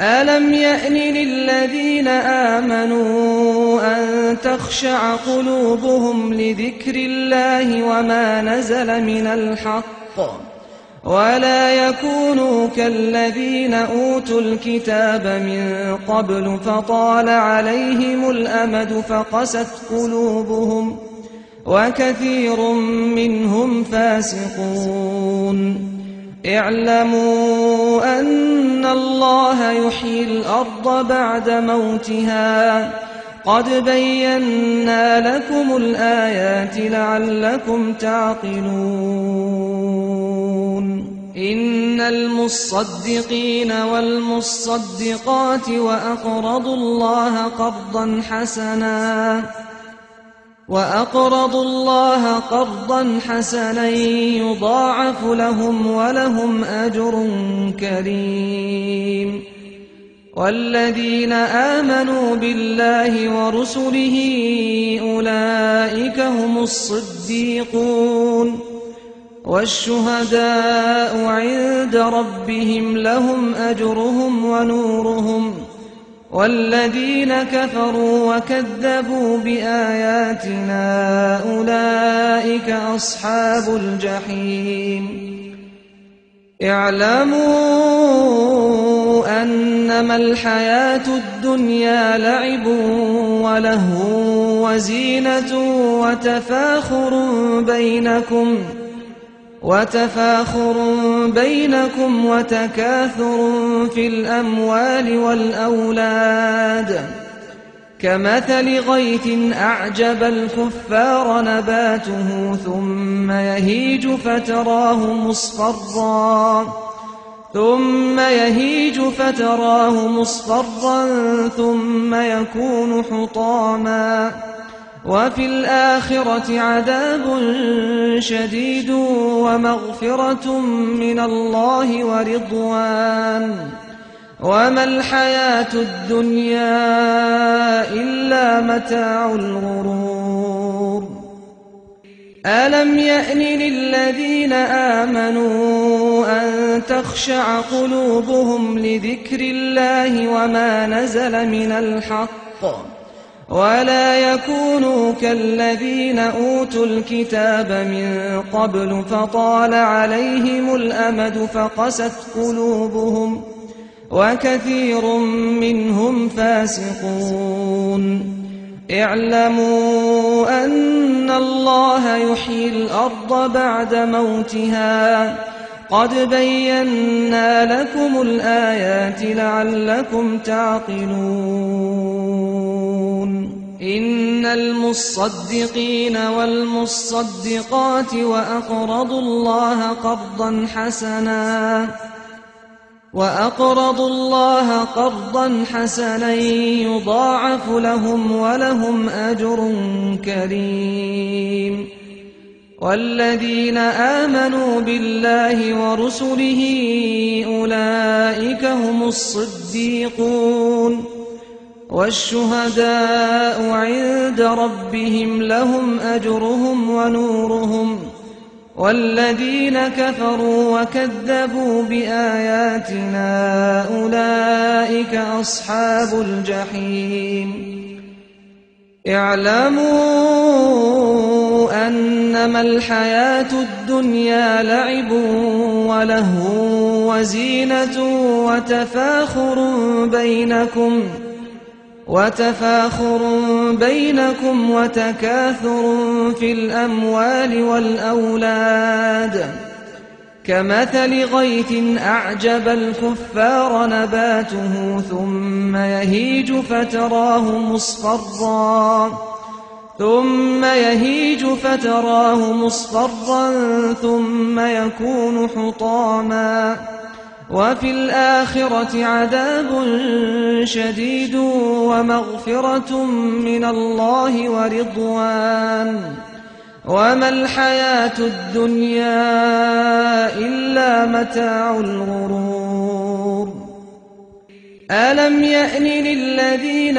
ألم يأن للذين آمنوا أن تخشع قلوبهم لذكر الله وما نزل من الحق ولا يكونوا كالذين أوتوا الكتاب من قبل فطال عليهم الأمد فقست قلوبهم وكثير منهم فاسقون. اعلموا أن الله يحيي الأرض بعد موتها قد بينا لكم الآيات لعلكم تعقلون. إن المصدقين والمصدقات وأقرضوا الله قرضا حسنا يضاعف لهم ولهم أجر كريم. والذين آمنوا بالله ورسله أولئك هم الصديقون والشهداء عند ربهم لهم أجرهم ونورهم. والذين كفروا وكذبوا بآياتنا أولئك أصحاب الجحيم. اعلموا أنما الحياة الدنيا لعب ولهو وزينة وتفاخر بينكم وتكاثر في الأموال والأولاد كمثل غيث أعجب الكفار نباته ثم يهيج فتراه مصفرا ثم يكون حطاما وفي الآخرة عذاب شديد ومغفرة من الله ورضوان وما الحياة الدنيا إلا متاع الغرور. ألم يأن للذين آمنوا أن تخشع قلوبهم لذكر الله وما نزل من الحق ولا يكونوا كالذين أوتوا الكتاب من قبل فطال عليهم الأمد فقست قلوبهم وكثير منهم فاسقون. اعلموا أن الله يحيي الأرض بعد موتها قد بينا لكم الآيات لعلكم تعقلون. إن المصدقين والمصدقات وأقرضوا الله قرضا حسنا يضاعف لهم ولهم أجر كريم. والذين آمنوا بالله ورسله أولئك هم الصديقون والشهداء عند ربهم لهم أجرهم ونورهم. والذين كفروا وكذبوا بآياتنا أولئك أصحاب الجحيم. اعلموا أنما الحياة الدنيا لعب ولهو وزينة وتفاخر بينكم وتكاثر في الأموال والأولاد كمثل غيث أعجب الكفار نباته ثم يهيج فتراه مصفرا ثم يكون حطاما وفي الآخرة عذاب شديد ومغفرة من الله ورضوان وما الحياة الدنيا إلا متاع الغرور. ألم يأن للذين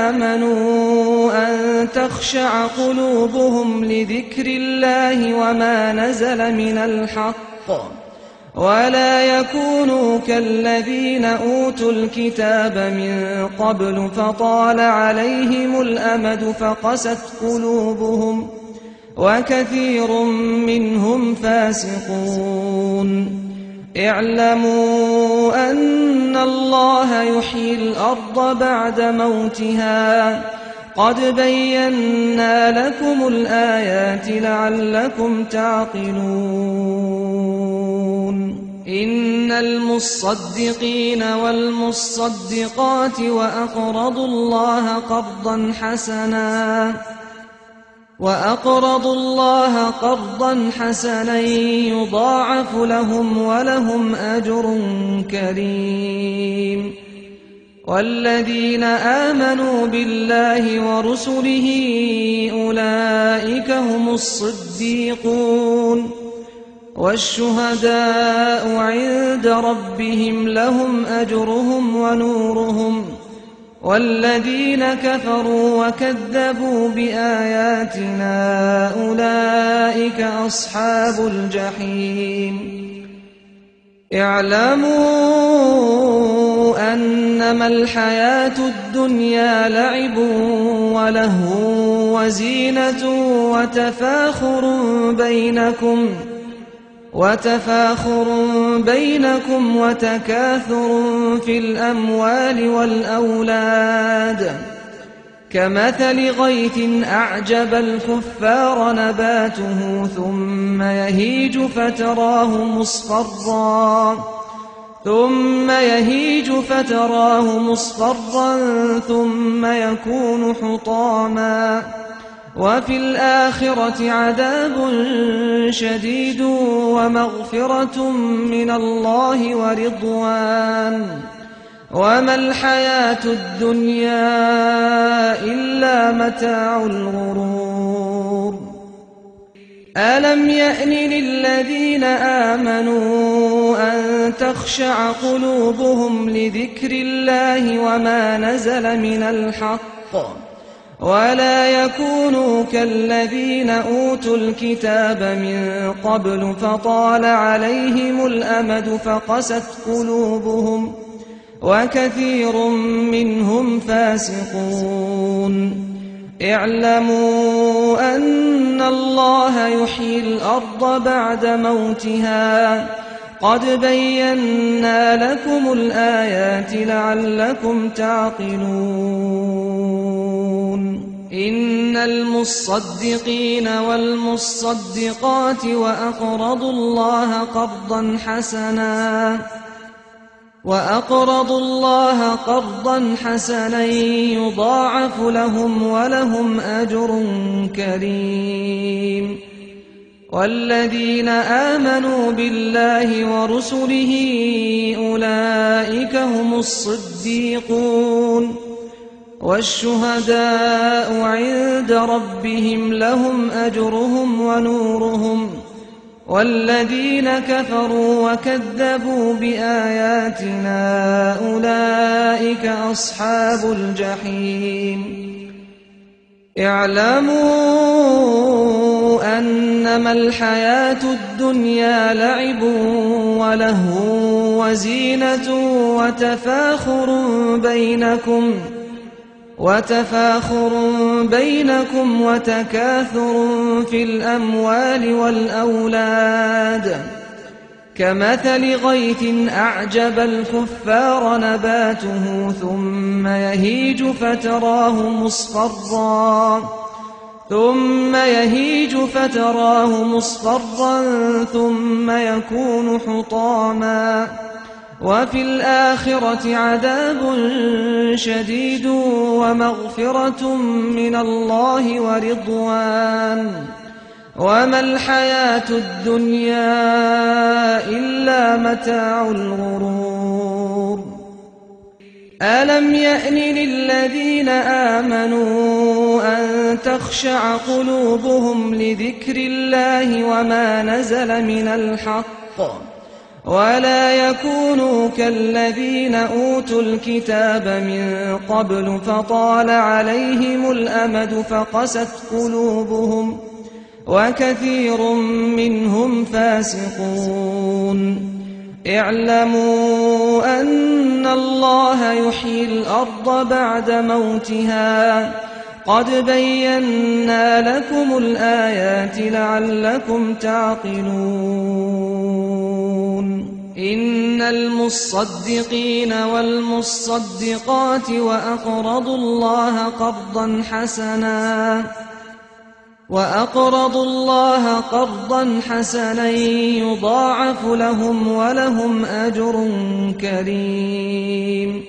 آمنوا أن تخشع قلوبهم لذكر الله وما نزل من الحق ولا يكونوا كالذين أوتوا الكتاب من قبل فطال عليهم الأمد فقست قلوبهم وكثير منهم فاسقون اعلموا أن الله يحيي الأرض بعد موتها قد بينا لكم الآيات لعلكم تعقلون إن المصدقين والمصدقات وأقرضوا الله قرضا حسنا يضاعف لهم ولهم أجر كريم والذين آمنوا بالله ورسله أولئك هم الصديقون والشهداء عند ربهم لهم أجرهم ونورهم والذين كفروا وكذبوا بآياتنا أولئك أصحاب الجحيم اعلموا أنما الحياة الدنيا لعب ولهو وزينة وتفاخر بينكم وتكاثر في الأموال والأولاد كمثل غيث أعجب الكفار نباته ثم يهيج فتراه مصفرا ثم يكون حطاما وفي الآخرة عذاب شديد ومغفرة من الله ورضوان وما الحياة الدنيا إلا متاع الغرور ألم يأن للذين آمنوا أن تخشع قلوبهم لذكر الله وما نزل من الحق ولا يكونوا كالذين أوتوا الكتاب من قبل فطال عليهم الأمد فقست قلوبهم وكثير منهم فاسقون اعلموا أن الله يحيي الأرض بعد موتها قد بينا لكم الآيات لعلكم تعقلون إن المصدقين والمصدقات وأقرضوا الله قرضا حسنا يضاعف لهم ولهم أجر كريم والذين آمنوا بالله ورسله أولئك هم الصديقون والشهداء عند ربهم لهم أجرهم ونورهم والذين كفروا وكذبوا بآياتنا أولئك أصحاب الجحيم اعلموا أنما الحياة الدنيا لعب ولهو وزينة وتفاخر بينكم وتكاثر في الأموال والأولاد كمثل غيث أعجب الكفار نباته ثم يهيج فتراه مصفرا ثم يكون حطاما وفي الآخرة عذاب شديد ومغفرة من الله ورضوان وما الحياة الدنيا إلا متاع الغرور ألم يأن للذين آمنوا أن تخشع قلوبهم لذكر الله وما نزل من الحق ولا يكونوا كالذين أوتوا الكتاب من قبل فطال عليهم الأمد فقست قلوبهم وكثير منهم فاسقون اعلموا أن الله يحيي الأرض بعد موتها قد بينا لكم الآيات لعلكم تعقلون إن المصدقين والمصدقات وأقرضوا الله قرضا حسنا يضاعف لهم ولهم أجر كريم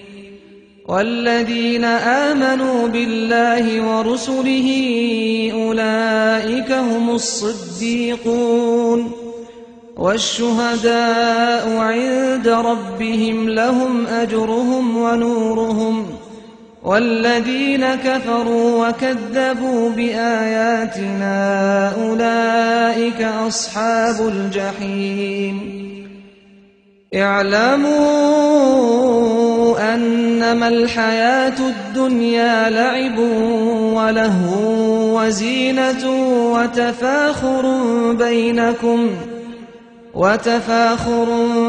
والذين آمنوا بالله ورسله أولئك هم الصديقون والشهداء عند ربهم لهم أجرهم ونورهم والذين كفروا وكذبوا بآياتنا أولئك أصحاب الجحيم اعلموا أنما الحياة الدنيا لعب ولهو وزينة وتفاخر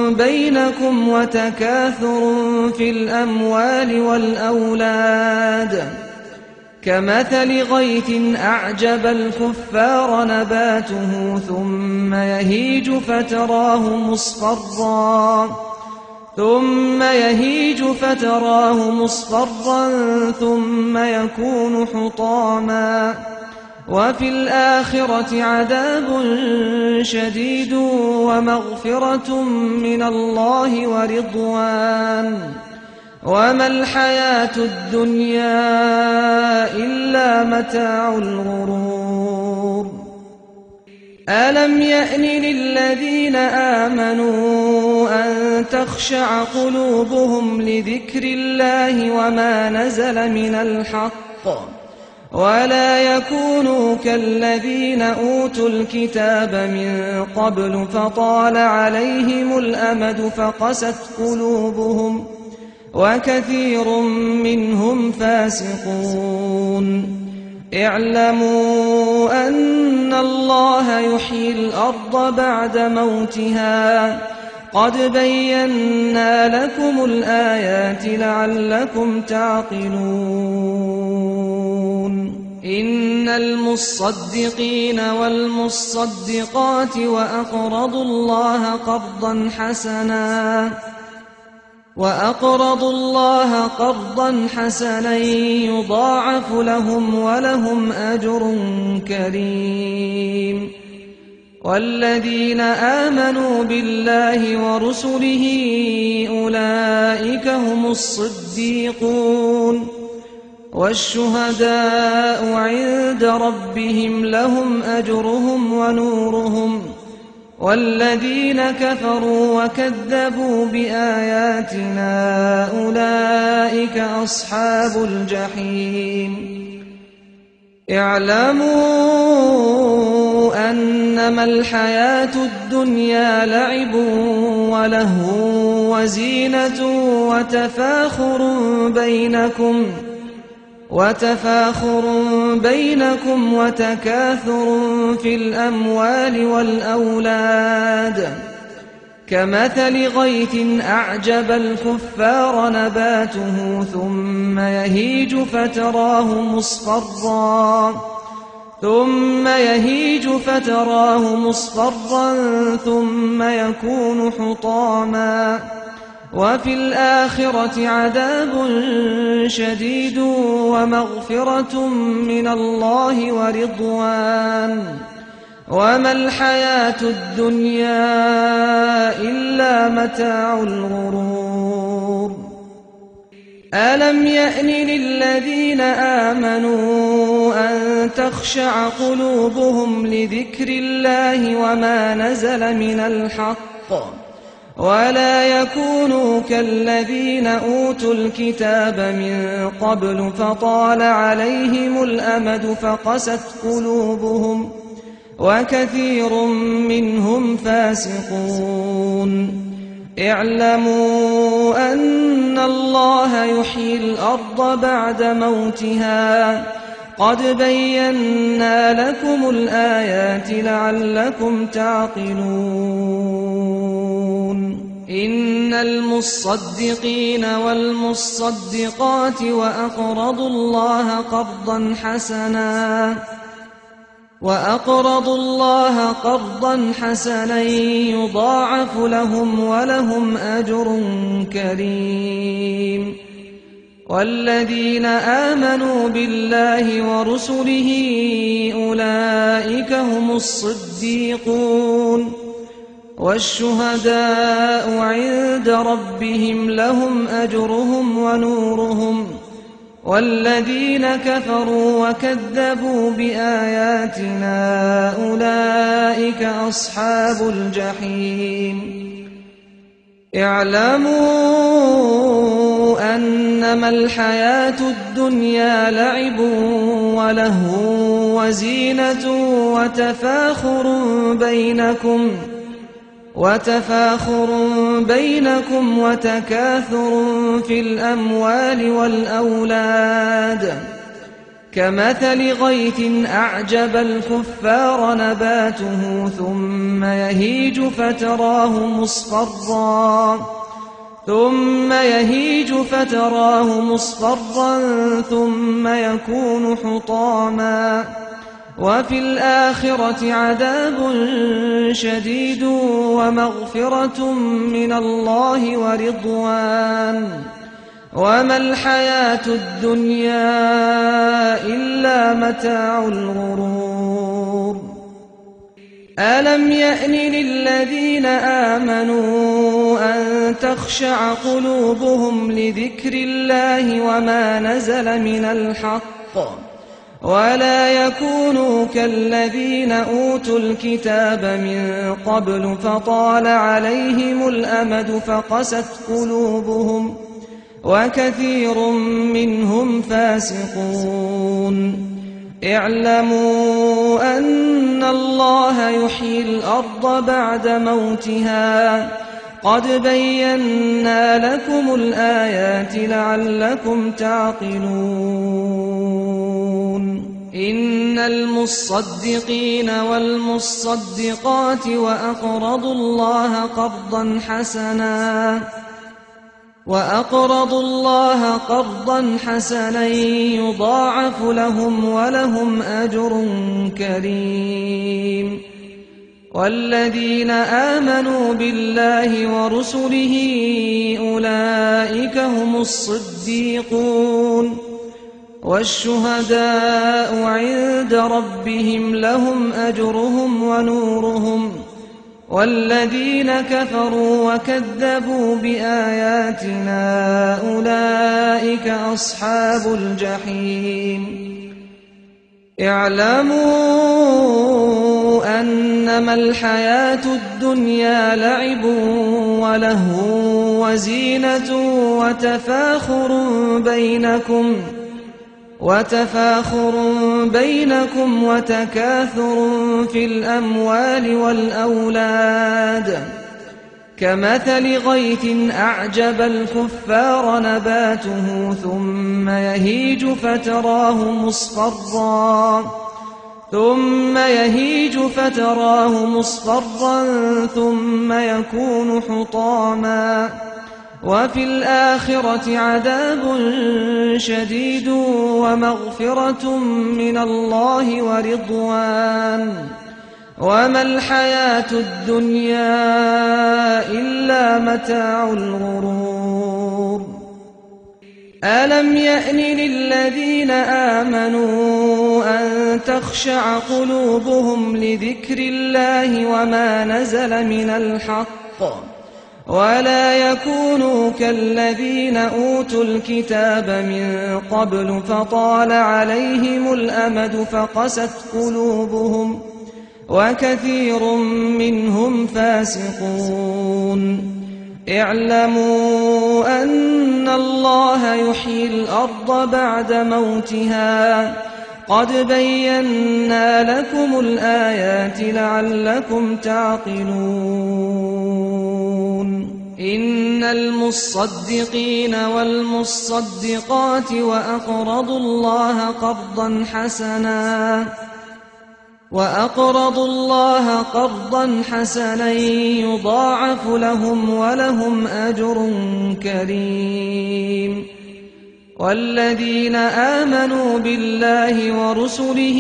بينكم وتكاثر في الأموال والأولاد كمثل غيث أعجب الكفار نباته ثم يهيج فتراه مصفرا ثم يكون حطاما وفي الآخرة عذاب شديد ومغفرة من الله ورضوان وما الحياة الدنيا إلا متاع الغرور ألم يأن للذين آمنوا أن تخشع قلوبهم لذكر الله وما نزل من الحق ولا يكونوا كالذين أوتوا الكتاب من قبل فطال عليهم الأمد فقست قلوبهم وكثير منهم فاسقون اعلموا أن الله يحيي الأرض بعد موتها قد بينا لكم الآيات لعلكم تعقلون إن المصدقين والمصدقات وأقرضوا الله قرضا حسنا يضاعف لهم ولهم أجر كريم والذين آمنوا بالله ورسله أولئك هم الصديقون والشهداء عند ربهم لهم أجرهم ونورهم والذين كفروا وكذبوا بآياتنا أولئك أصحاب الجحيم اعلموا أنما الحياة الدنيا لعب ولهو وزينة وتفاخر بينكم وتكاثر في الأموال والأولاد كمثل غيث أعجب الكفار نباته ثم يهيج فتراه مصفرا ثم يكون حطاما وفي الآخرة عذاب شديد ومغفرة من الله ورضوان وما الحياة الدنيا إلا متاع الغرور ألم يأن للذين آمنوا أن تخشع قلوبهم لذكر الله وما نزل من الحق ولا يكونوا كالذين أوتوا الكتاب من قبل فطال عليهم الأمد فقست قلوبهم وكثير منهم فاسقون اعلموا أن الله يحيي الأرض بعد موتها قد بينا لكم الآيات لعلكم تعقلون إن المصدقين والمصدقات وأقرضوا الله قرضا حسنا يضاعف لهم ولهم أجر كريم. والذين آمنوا بالله ورسله أولئك هم الصديقون والشهداء عند ربهم لهم أجرهم ونورهم. والذين كفروا وكذبوا بآياتنا أولئك أصحاب الجحيم. اعلموا أنما الحياة الدنيا لعب ولهو وزينة وتفاخر بينكم وتكاثر في الأموال والأولاد كمثل غيث أعجب الكفار نباته ثم يهيج فتراه مصفرا ثم يكون حطاما. وفي الآخرة عذاب شديد ومغفرة من الله ورضوان وما الحياة الدنيا إلا متاع الغرور. ألم يأن للذين آمنوا أن تخشع قلوبهم لذكر الله وما نزل من الحق ولا يكونوا كالذين أوتوا الكتاب من قبل فطال عليهم الأمد فقست قلوبهم وكثير منهم فاسقون. اعلموا أن الله يحيي الأرض بعد موتها قد بينا لكم الآيات لعلكم تعقلون. إن المصدقين والمصدقات وأقرضوا الله قرضا حسنا يضاعف لهم ولهم أجر كريم. والذين آمنوا بالله ورسله أولئك هم الصديقون والشهداء عند ربهم لهم أجرهم ونورهم. والذين كفروا وكذبوا بآياتنا أولئك أصحاب الجحيم. اعلموا أنما الحياة الدنيا لعب ولهو وزينة وتفاخر بينكم وتكاثر في الأموال والأولاد كمثل غيث أعجب الكفار نباته ثم يهيج فتراه مصفرا ثم يكون حطاما. وفي الآخرة عذاب شديد ومغفرة من الله ورضوان وما الحياة الدنيا إلا متاع الغرور. ألم يأن للذين آمنوا أن تخشع قلوبهم لذكر الله وما نزل من الحق ولا يكونوا كالذين أوتوا الكتاب من قبل فطال عليهم الأمد فقست قلوبهم وكثير منهم فاسقون. اعلموا أن الله يحيي الأرض بعد موتها قد بينا لكم الآيات لعلكم تعقلون. إن المصدقين والمصدقات وأقرضوا الله وأقرضوا الله قرضا حسنا يضاعف لهم ولهم أجر كريم. والذين آمنوا بالله ورسله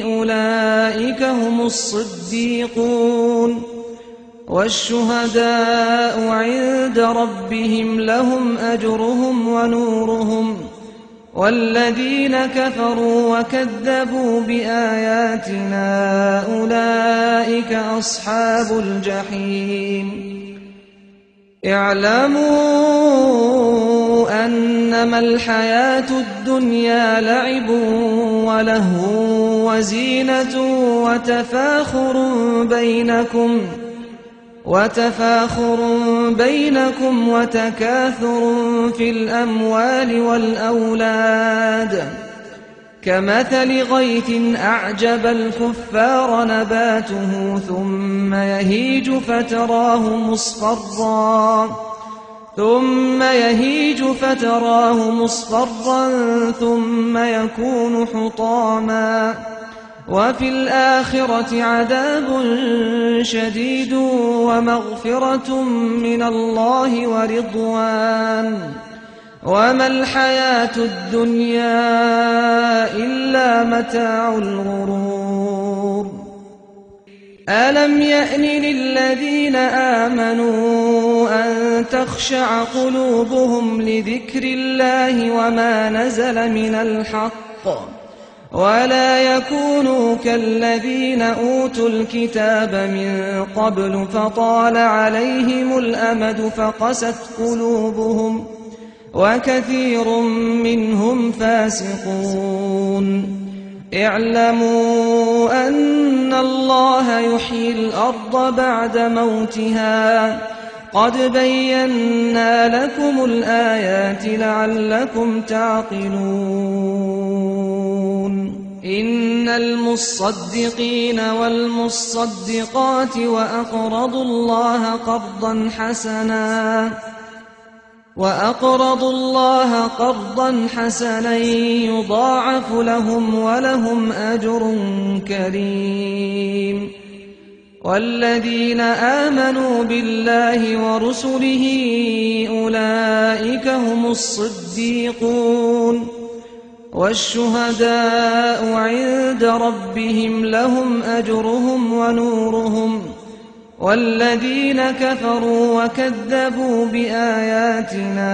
أولئك هم الصديقون والشهداء عند ربهم لهم أجرهم ونورهم. والذين كفروا وكذبوا بآياتنا أولئك أصحاب الجحيم. اعلموا أنما الحياة الدنيا لعب ولهو وزينة وتفاخر بينكم وتكاثر في الأموال والأولاد كمثل غيث أعجب الكفار نباته ثم يهيج فتراه مصفرا ثم يكون حطاما. وفي الآخرة عذاب شديد ومغفرة من الله ورضوان وما الحياة الدنيا إلا متاع الغرور. ألم يأن للذين آمنوا أن تخشع قلوبهم لذكر الله وما نزل من الحق ولا يكونوا كالذين أوتوا الكتاب من قبل فطال عليهم الأمد فقست قلوبهم وكثير منهم فاسقون. اعلموا أن الله يحيي الأرض بعد موتها قد بينا لكم الآيات لعلكم تعقلون. إن المصدقين والمصدقات وأقرضوا الله قرضا حسنا يضاعف لهم ولهم أجر كريم. والذين آمنوا بالله ورسله أولئك هم الصديقون والشهداء عند ربهم لهم أجرهم ونورهم. والذين كفروا وكذبوا بآياتنا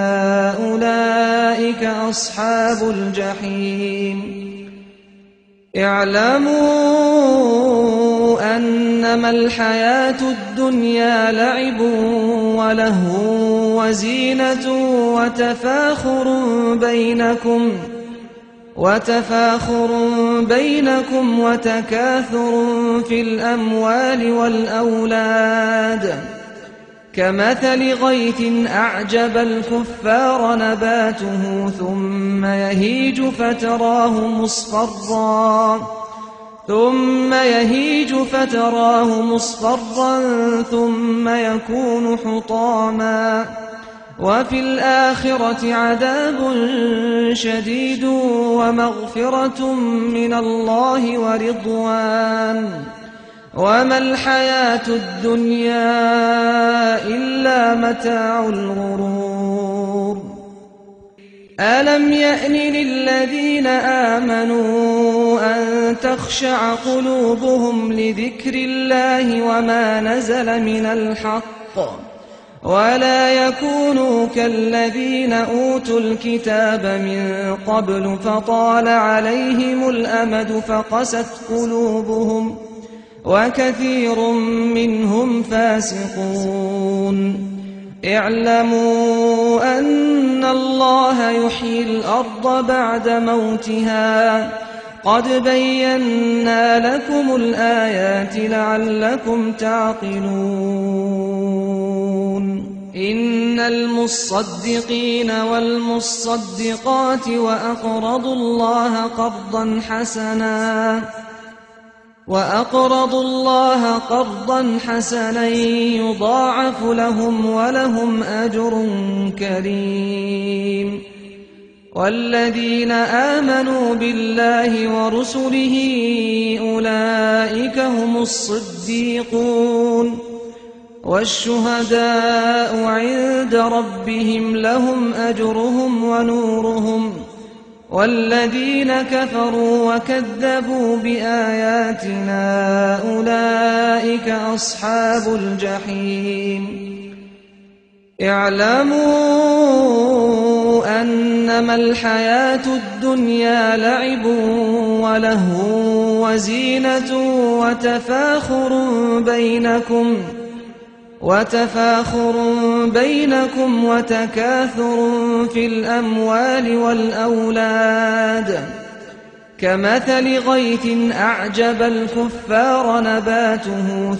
أولئك أصحاب الجحيم. اعلموا أنما الحياة الدنيا لعب ولهو وزينة وتفاخر بينكم وتكاثر في الأموال والأولاد كمثل غيث أعجب الكفار نباته ثم يهيج فتراه مصفرا ثم يكون حطاما. وفي الآخرة عذاب شديد ومغفرة من الله ورضوان وما الحياة الدنيا إلا متاع الغرور. ألم يأن للذين آمنوا أن تخشع قلوبهم لذكر الله وما نزل من الحق ولا يكونوا كالذين أوتوا الكتاب من قبل فطال عليهم الأمد فقست قلوبهم وكثير منهم فاسقون. اعلموا أن الله يحيي الأرض بعد موتها قد بينا لكم الآيات لعلكم تعقلون. إن المصدقين والمصدقات وأقرضوا الله قرضا حسنا يضاعف لهم ولهم أجر كريم. والذين آمنوا بالله ورسله أولئك هم الصديقون والشهداء عند ربهم لهم أجرهم ونورهم والذين كفروا وكذبوا بآياتنا أولئك أصحاب الجحيم اعلموا أنما الحياة الدنيا لعب ولهو وزينة وتفاخر بينكم وتكاثر في الأموال والأولاد كمثل غيث أعجب الكفار نباته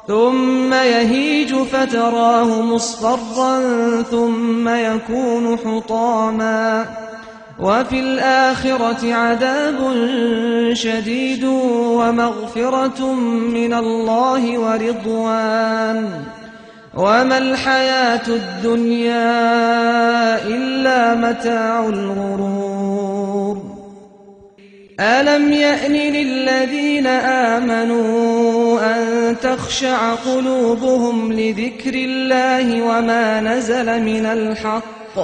ثم يهيج فتراه مصفرا ثم يكون حطاما وفي الآخرة عذاب شديد ومغفرة من الله ورضوان وما الحياة الدنيا إلا متاع الغرور ألم يأن للذين آمنوا أن تخشع قلوبهم لذكر الله وما نزل من الحق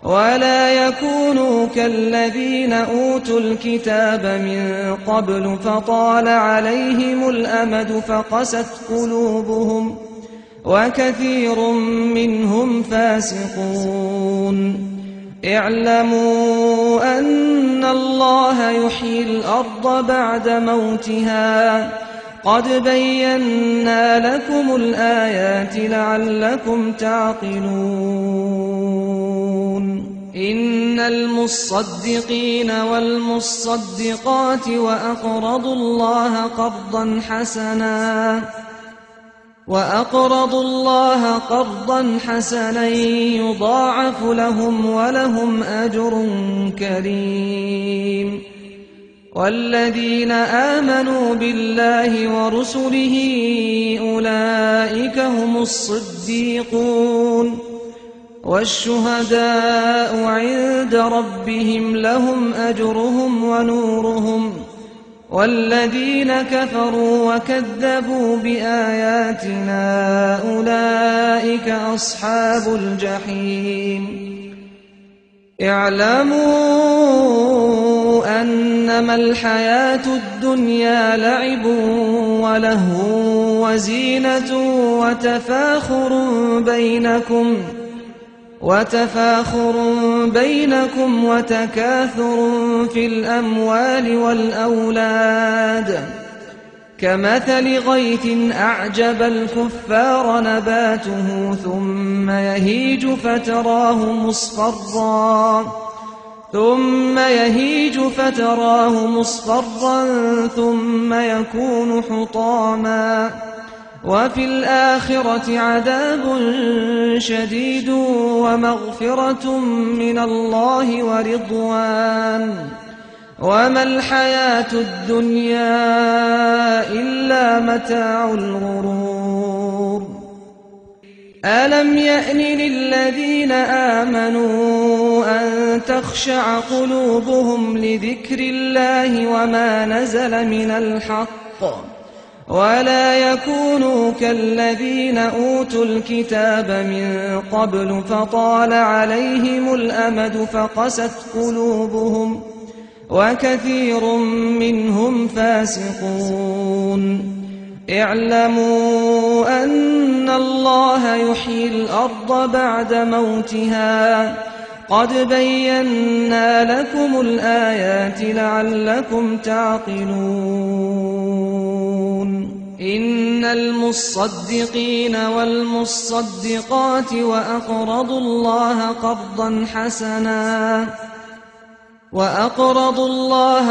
ولا يكونوا كالذين أوتوا الكتاب من قبل فطال عليهم الأمد فقست قلوبهم وكثير منهم فاسقون اعلموا أن الله يحيي الأرض بعد موتها قد بينا لكم الآيات لعلكم تعقلون إن المصدقين والمصدقات وأقرضوا الله قرضا حسنا يضاعف لهم ولهم أجر كريم والذين آمنوا بالله ورسله أولئك هم الصديقون والشهداء عند ربهم لهم أجرهم ونورهم والذين كفروا وكذبوا بآياتنا أولئك أصحاب الجحيم اعلموا أنما الحياة الدنيا لعب ولهو وزينة وتفاخر بينكم وتكاثر في الأموال والأولاد كمثل غيث أعجب الكفار نباته ثم يهيج فتراه مصفرا ثم يكون حطاما وفي الآخرة عذاب شديد ومغفرة من الله ورضوان وما الحياة الدنيا إلا متاع الغرور ألم يأن للذين آمنوا أن تخشع قلوبهم لذكر الله وما نزل من الحق ولا يكونوا كالذين أوتوا الكتاب من قبل فطال عليهم الأمد فقست قلوبهم وكثير منهم فاسقون اعلموا أن الله يحيي الأرض بعد موتها قد بينا لكم الآيات لعلكم تعقلون إن المصدقين والمصدقات وأقرضوا الله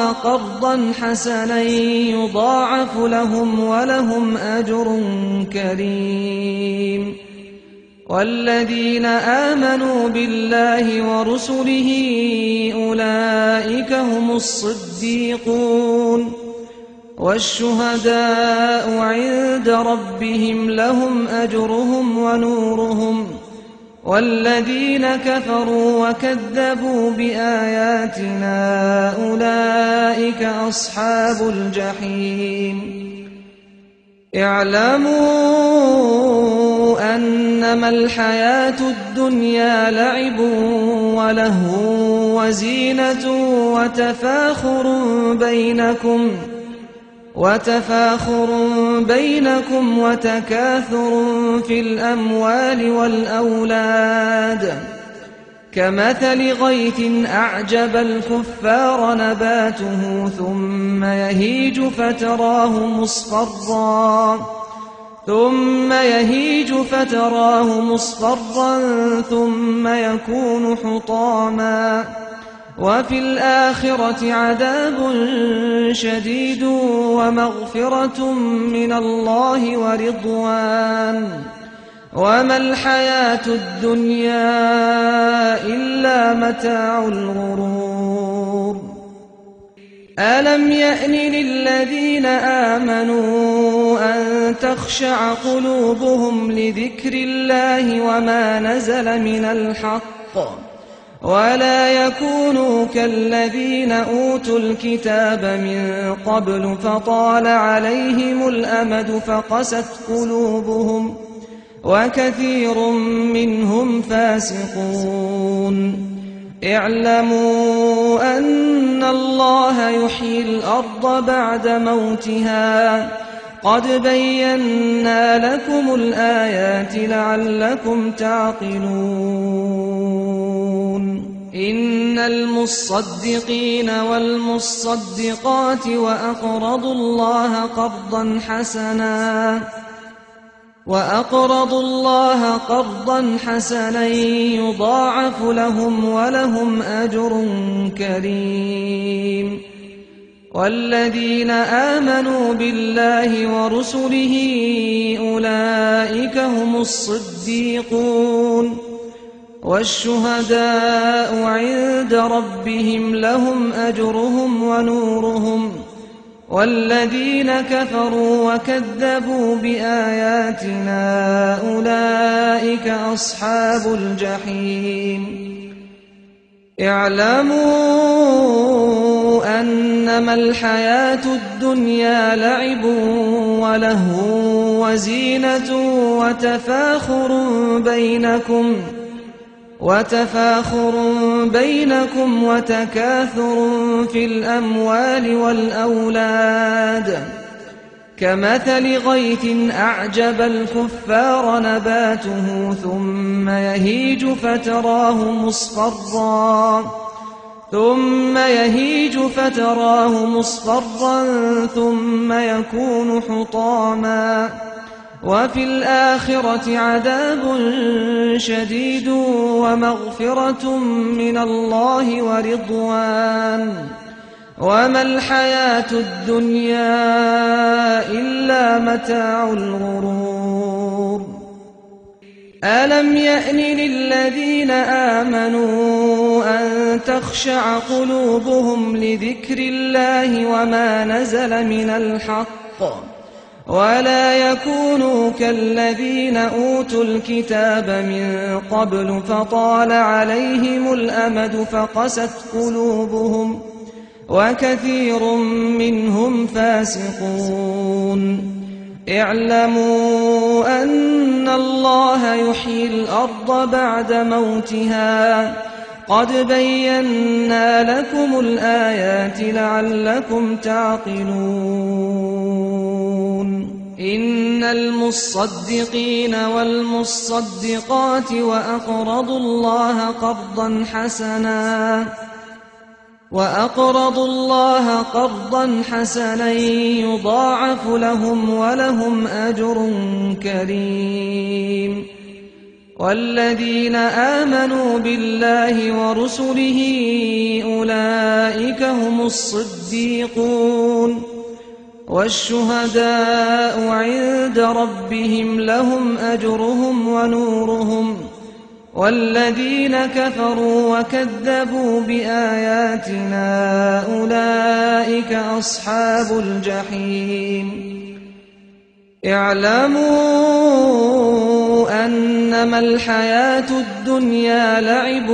قرضا حسنا يضاعف لهم ولهم أجر كريم والذين آمنوا بالله ورسله أولئك هم الصديقون والشهداء عند ربهم لهم أجرهم ونورهم والذين كفروا وكذبوا بآياتنا أولئك أصحاب الجحيم اعلموا أنما الحياة الدنيا لعب ولهو وزينة وتفاخر بينكم وتكاثر في الأموال والأولاد كمثل غيث أعجب الكفار نباته ثم يهيج فتراه مصفرا ثم يكون حطاما وفي الآخرة عذاب شديد ومغفرة من الله ورضوان وما الحياة الدنيا إلا متاع الغرور ألم يأن للذين آمنوا أن تخشع قلوبهم لذكر الله وما نزل من الحق ولا يكونوا كالذين أوتوا الكتاب من قبل فطال عليهم الأمد فقست قلوبهم وكثير منهم فاسقون اعلموا أن الله يحيي الأرض بعد موتها قد بينا لكم الآيات لعلكم تعقلون إن المصدقين والمصدقات وأقرضوا الله قرضا حسنا يضاعف لهم ولهم أجر كريم والذين آمنوا بالله ورسله أولئك هم الصديقون والشهداء عند ربهم لهم أجرهم ونورهم والذين كفروا وكذبوا بآياتنا أولئك أصحاب الجحيم اعلموا أنما الحياة الدنيا لعب ولهو وزينة وتفاخر بينكم وتكاثر في الأموال والأولاد كمثل غيث أعجب الكفار نباته ثم يهيج فتراه مصفرا ثم يكون حطاما وفي الآخرة عذاب شديد ومغفرة من الله ورضوان وما الحياة الدنيا إلا متاع الغرور ألم يأن للذين آمنوا أن تخشع قلوبهم لذكر الله وما نزل من الحق ولا يكونوا كالذين أوتوا الكتاب من قبل فطال عليهم الأمد فقست قلوبهم وكثير منهم فاسقون اعلموا أن الله يحيي الأرض بعد موتها قد بينا لكم الآيات لعلكم تعقلون إن المصدقين والمصدقات وأقرضوا الله قرضا حسنا يضاعف لهم ولهم أجر كريم والذين آمنوا بالله ورسله أولئك هم الصديقون والشهداء عند ربهم لهم أجرهم ونورهم والذين كفروا وكذبوا بآياتنا أولئك أصحاب الجحيم اعلموا أنما الحياة الدنيا لعب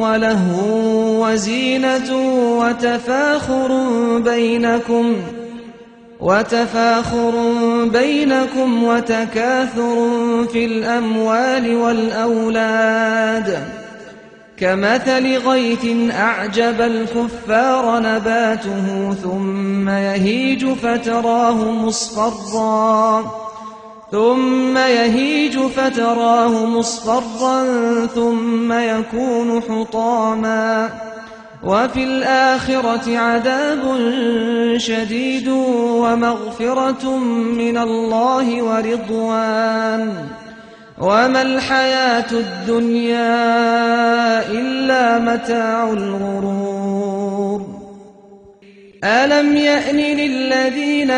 ولهو وزينة وتفاخر بينكم وتكاثر في الأموال والأولاد كمثل غيث أعجب الكفار نباته ثم يهيج فتراه مصفرا ثم يكون حطاما وفي الآخرة عذاب شديد ومغفرة من الله ورضوان وما الحياة الدنيا إلا متاع الغرور ألم يأن للذين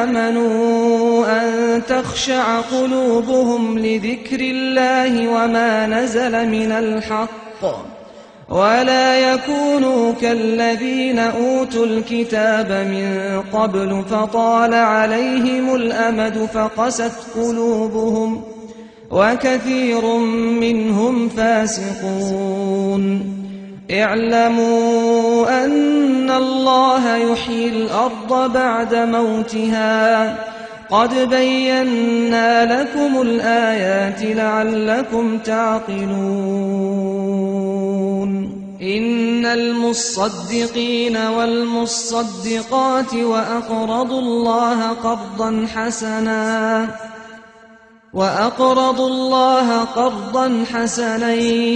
آمنوا أن تخشع قلوبهم لذكر الله وما نزل من الحق ولا يكونوا كالذين أوتوا الكتاب من قبل فطال عليهم الأمد فقست قلوبهم وكثير منهم فاسقون اعلموا أن الله يحيي الأرض بعد موتها قد بينا لكم الآيات لعلكم تعقلون إن المصدقين والمصدقات وأقرضوا الله قرضا حسنا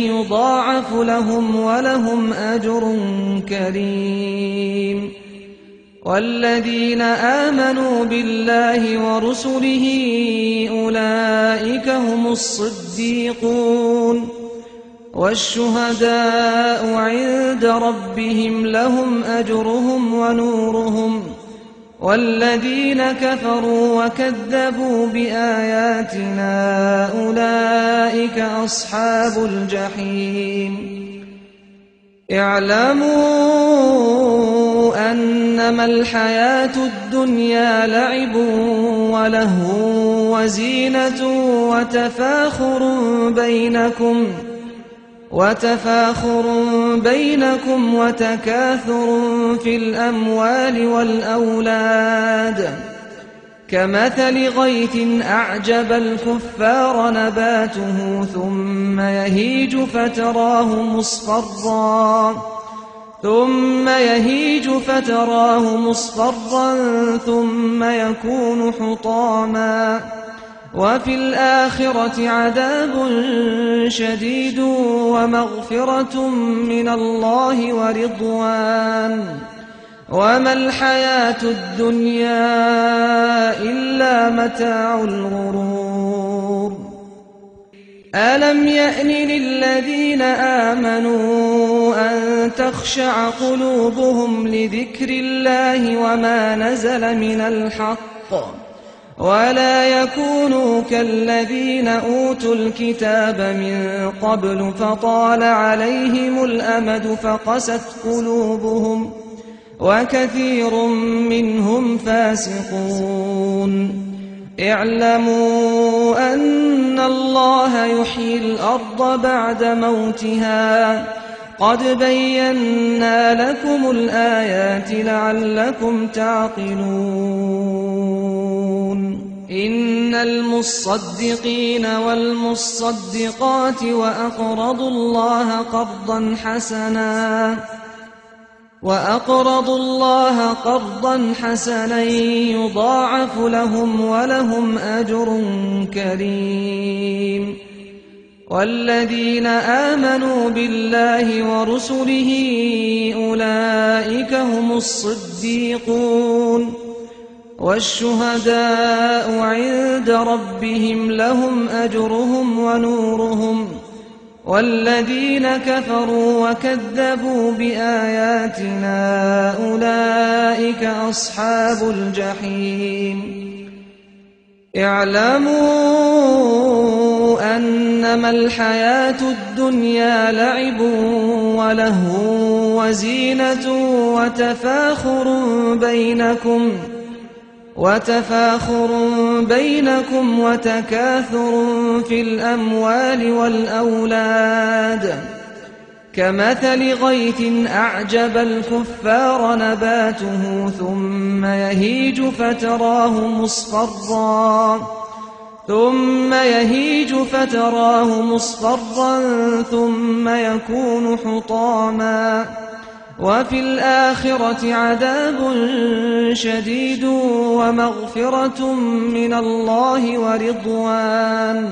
يضاعف لهم ولهم أجر كريم والذين آمنوا بالله ورسله أولئك هم الصديقون والشهداء عند ربهم لهم أجرهم ونورهم والذين كفروا وكذبوا بآياتنا أولئك أصحاب الجحيم اعلموا أنما الحياة الدنيا لعب ولهو وزينة وتفاخر بينكم وتكاثر في الأموال والأولاد كمثل غيث أعجب الكفار نباته ثم يهيج فتراه مصفرا ثم يكون حطاما وفي الآخرة عذاب شديد ومغفرة من الله ورضوان وما الحياة الدنيا إلا متاع الغرور ألم يأن للذين آمنوا أن تخشع قلوبهم لذكر الله وما نزل من الحق ولا يكونوا كالذين أوتوا الكتاب من قبل فطال عليهم الأمد فقست قلوبهم وكثير منهم فاسقون اعلموا أن الله يحيي الأرض بعد موتها قد بينا لكم الآيات لعلكم تعقلون إن المصدقين والمصدقات وأقرضوا الله قرضا حسنا يضاعف لهم ولهم أجر كريم والذين آمنوا بالله ورسله أولئك هم الصديقون والشهداء عند ربهم لهم أجرهم ونورهم والذين كفروا وكذبوا بآياتنا أولئك أصحاب الجحيم اعلموا أن أنما الحياة الدنيا لعب ولهو وزينة وتفاخر بينكم وتكاثر في الأموال والأولاد كمثل غيث أعجب الكفار نباته ثم يهيج فتراه مصفرا ثم يكون حطاما وفي الآخرة عذاب شديد ومغفرة من الله ورضوان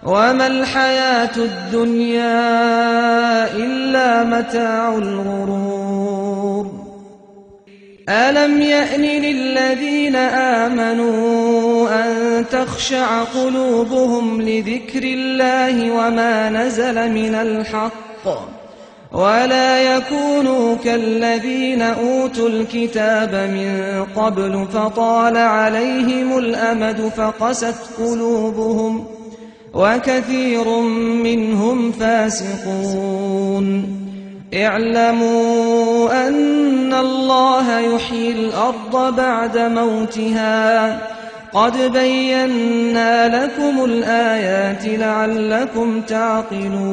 وما الحياة الدنيا إلا متاع الغرور ألم يأن للذين آمنوا أن تخشع قلوبهم لذكر الله وما نزل من الحق ولا يكونوا كالذين أوتوا الكتاب من قبل فطال عليهم الأمد فقست قلوبهم وكثير منهم فاسقون اعلموا أن الله يحيي الأرض بعد موتها قد بينا لكم الآيات لعلكم تعقلون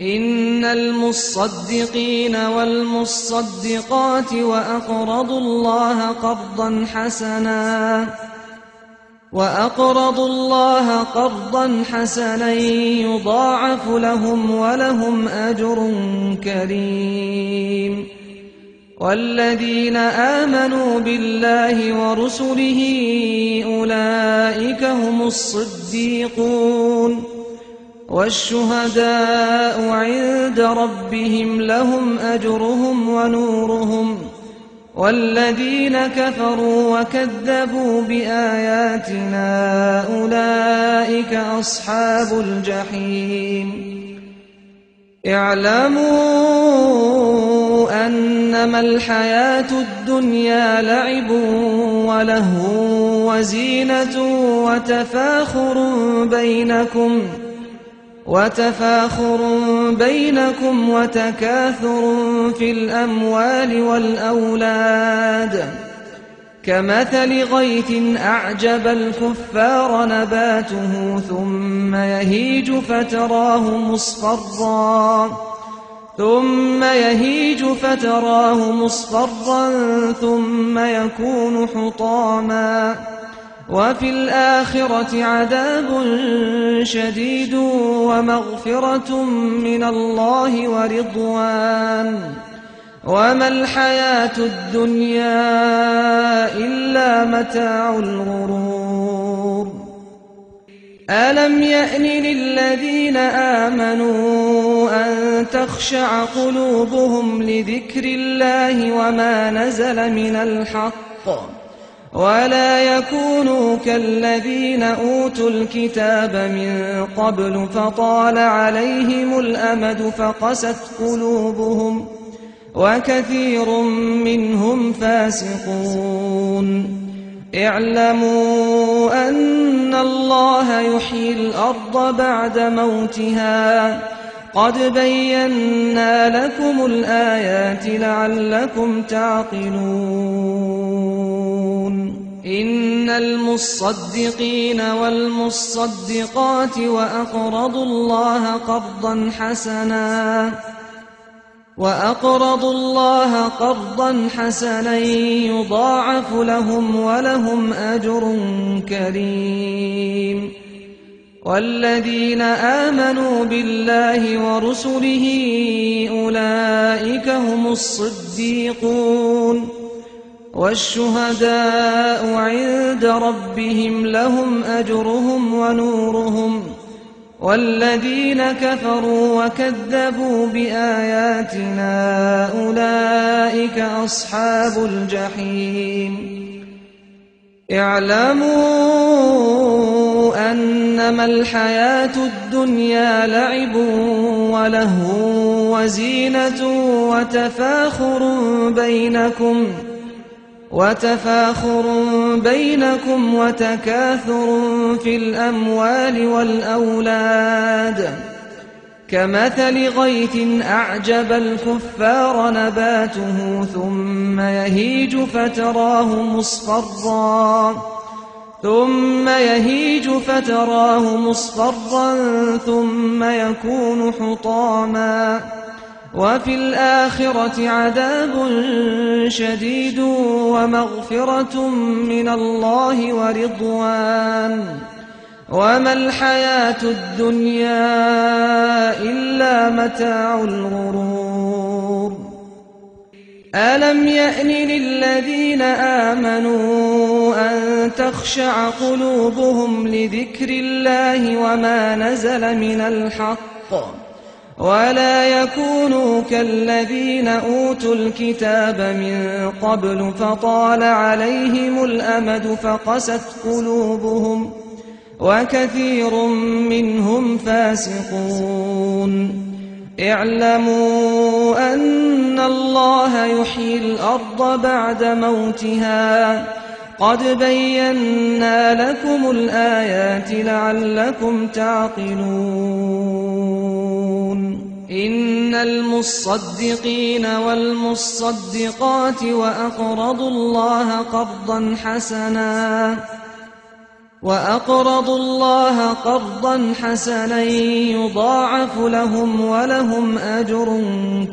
إن المصدقين والمصدقات وأقرضوا الله قرضا حسنا يضاعف لهم ولهم أجر كريم والذين آمنوا بالله ورسله أولئك هم الصديقون والشهداء عند ربهم لهم أجرهم ونورهم والذين كفروا وكذبوا بآياتنا أولئك أصحاب الجحيم اعلموا أنما الحياة الدنيا لعب ولهو وزينة وتفاخر بينكم وتكاثر في الأموال والأولاد كمثل غيث أعجب الكفار نباته ثم يهيج فتراه مصفرا ثم يكون حطاما وفي الآخرة عذاب شديد ومغفرة من الله ورضوان وما الحياة الدنيا إلا متاع الغرور ألم يأن للذين آمنوا أن تخشع قلوبهم لذكر الله وما نزل من الحق ولا يكونوا كالذين أوتوا الكتاب من قبل فطال عليهم الأمد فقست قلوبهم وكثير منهم فاسقون اعلموا أن الله يحيي الأرض بعد موتها قد بينا لكم الآيات لعلكم تعقلون إن المصدقين والمصدقات وأقرضوا الله قرضا حسنا يضاعف لهم ولهم أجر كريم والذين آمنوا بالله ورسله أولئك هم الصديقون والشهداء عند ربهم لهم أجرهم ونورهم والذين كفروا وكذبوا بآياتنا أولئك أصحاب الجحيم اعلموا أنما الحياة الدنيا لعب ولهو وزينة وتفاخر بينكم وتكاثر في الأموال والأولاد كمثل غيث أعجب الكفار نباته ثم يهيج فتراه مصفرا ثم يكون حطاما وفي الآخرة عذاب شديد ومغفرة من الله ورضوان وما الحياة الدنيا إلا متاع الغرور ألم يأن للذين آمنوا أن تخشع قلوبهم لذكر الله وما نزل من الحق ولا يكونوا كالذين أوتوا الكتاب من قبل فطال عليهم الأمد فقست قلوبهم وكثير منهم فاسقون اعلموا أن الله يحيي الأرض بعد موتها قد بينا لكم الآيات لعلكم تعقلون إن المصدقين والمصدقات وأقرضوا الله قرضا حسنا يضاعف لهم ولهم أجر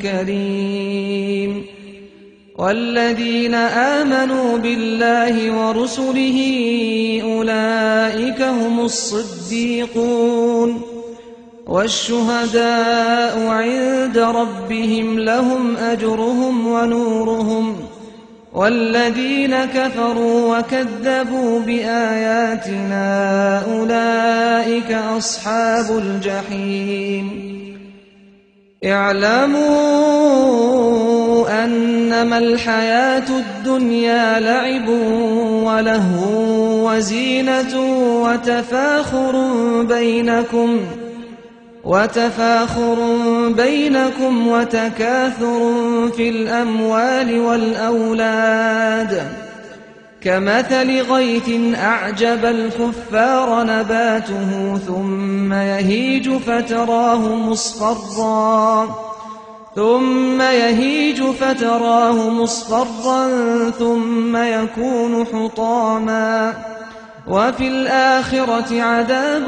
كريم والذين آمنوا بالله ورسله أولئك هم الصديقون والشهداء عند ربهم لهم أجرهم ونورهم والذين كفروا وكذبوا بآياتنا أولئك أصحاب الجحيم اعلموا أنما الحياة الدنيا لعب ولهو وزينة وتفاخر بينكم وتكاثر في الأموال والأولاد كمثل غيث أعجب الكفار نباته ثم يهيج فتراه مصفرا ثم يكون حطاما وفي الآخرة عذاب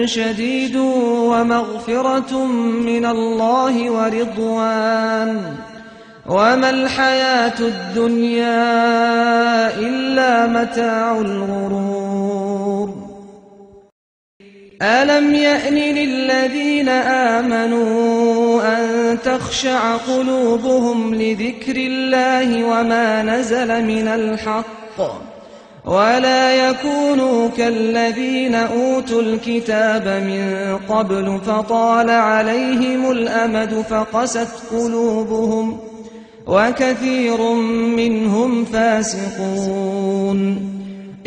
شديد ومغفرة من الله ورضوان وما الحياة الدنيا إلا متاع الغرور ألم يأن للذين آمنوا أن تخشع قلوبهم لذكر الله وما نزل من الحق ولا يكونوا كالذين أوتوا الكتاب من قبل فطال عليهم الأمد فقست قلوبهم وكثير منهم فاسقون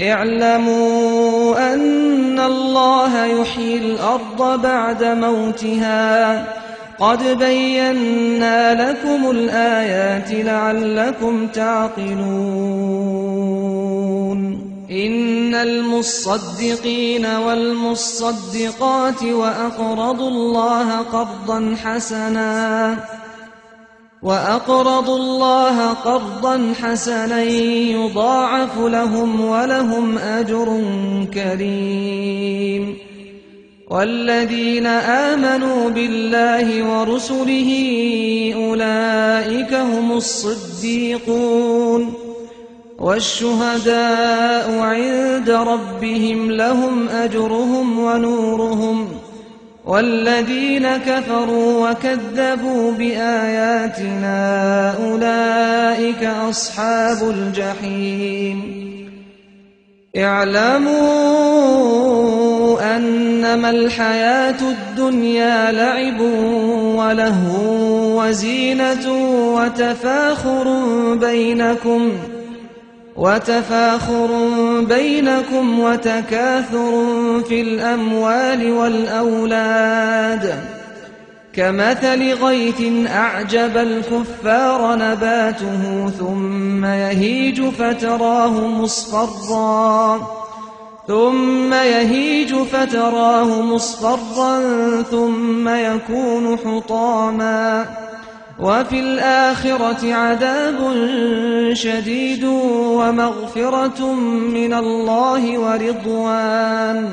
اعلموا أن الله يحيي الأرض بعد موتها قد بينا لكم الآيات لعلكم تعقلون إن المصدقين والمصدقات وأقرضوا الله قرضا حسنا يضاعف لهم ولهم أجر كريم والذين آمنوا بالله ورسله أولئك هم الصديقون والشهداء عند ربهم لهم أجرهم ونورهم والذين كفروا وكذبوا بآياتنا أولئك أصحاب الجحيم اعلموا أنما الحياة الدنيا لعب ولهو وزينة وتفاخر بينكم وتكاثر في الأموال والأولاد كمثل غيث أعجب الكفار نباته ثم يهيج فتراه مصفرا ثم يكون حطاما وفي الآخرة عذاب شديد ومغفرة من الله ورضوان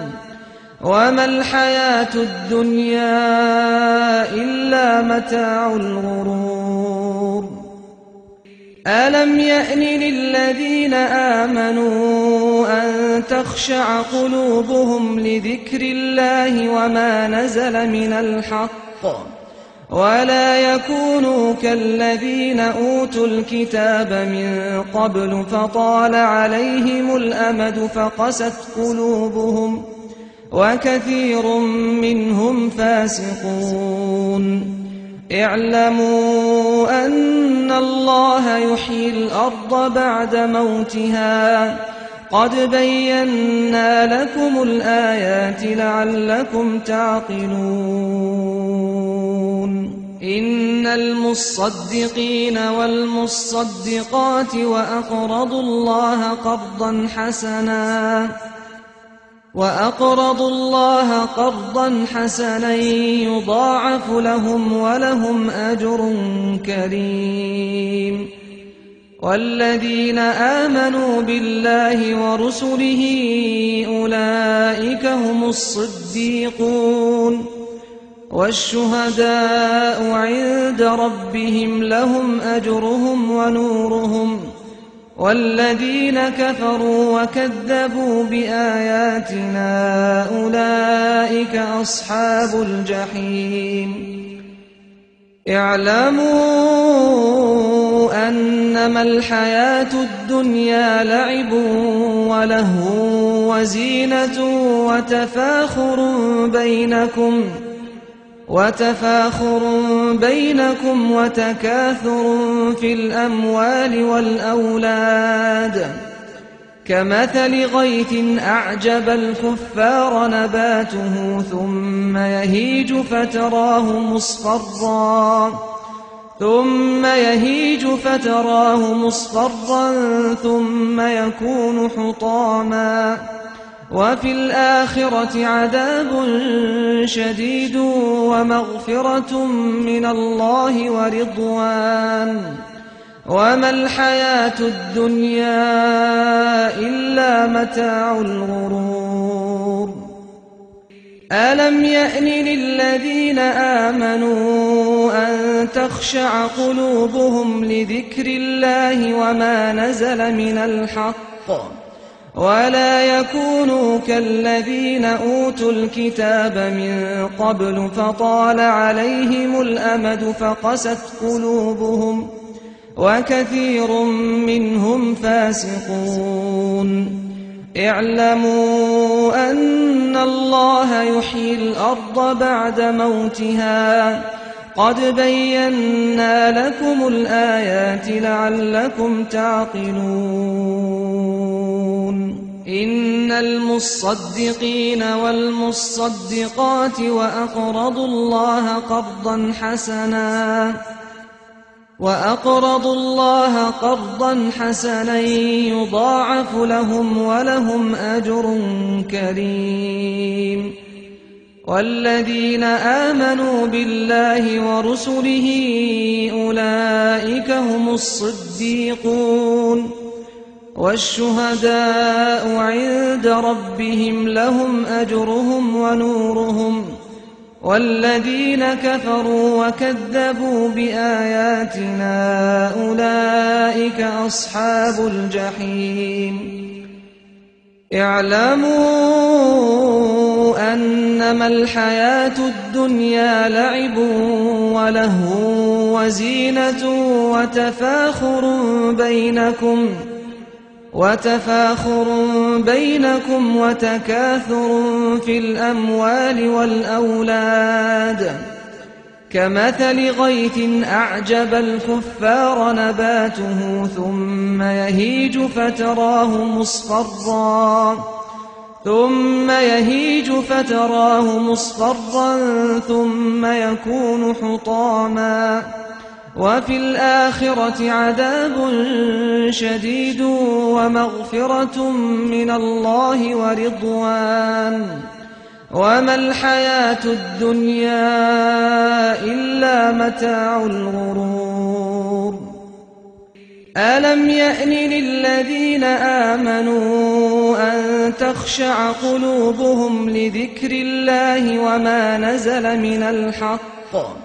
وما الحياة الدنيا إلا متاع الغرور ألم يأن للذين آمنوا أن تخشع قلوبهم لذكر الله وما نزل من الحق ولا يكونوا كالذين أوتوا الكتاب من قبل فطال عليهم الأمد فقست قلوبهم وكثير منهم فاسقون اعلموا أن الله يحيي الأرض بعد موتها قد بينا لكم الآيات لعلكم تعقلون إن المصدقين والمصدقات وأقرضوا الله قرضا حسنا يضاعف لهم ولهم أجر كريم والذين آمنوا بالله ورسله أولئك هم الصديقون والشهداء عند ربهم لهم أجرهم ونورهم والذين كفروا وكذبوا بآياتنا أولئك أصحاب الجحيم اعلموا أنما الحياة الدنيا لعب ولهو وزينة وتفاخر بينكم وتكاثر في الأموال والأولاد كمثل غيث أعجب الكفار نباته ثم يهيج فتراه مصفرا ثم يكون حطاما وفي الآخرة عذاب شديد ومغفرة من الله ورضوان وما الحياة الدنيا إلا متاع الغرور ألم يأن للذين آمنوا أن تخشع قلوبهم لذكر الله وما نزل من الحق ولا يكونوا كالذين أوتوا الكتاب من قبل فطال عليهم الأمد فقست قلوبهم وكثير منهم فاسقون اعلموا أن الله يحيي الأرض بعد موتها قد بينا لكم الآيات لعلكم تعقلون إن المصدقين والمصدقات وأقرضوا الله قرضا حسنا يضاعف لهم ولهم أجر كريم والذين آمنوا بالله ورسله أولئك هم الصديقون والشهداء عند ربهم لهم أجرهم ونورهم والذين كفروا وكذبوا بآياتنا أولئك أصحاب الجحيم اعلموا أنما الحياة الدنيا لعب ولهو وزينة وتفاخر بينكم وتكاثر في الأموال والأولاد كمثل غيث أعجب الكفار نباته ثم يهيج ثم يهيج فتراه مصفرا ثم يكون حطاما وفي الآخرة عذاب شديد ومغفرة من الله ورضوان وما الحياة الدنيا إلا متاع الغرور ألم يأن للذين آمنوا أن تخشع قلوبهم لذكر الله وما نزل من الحق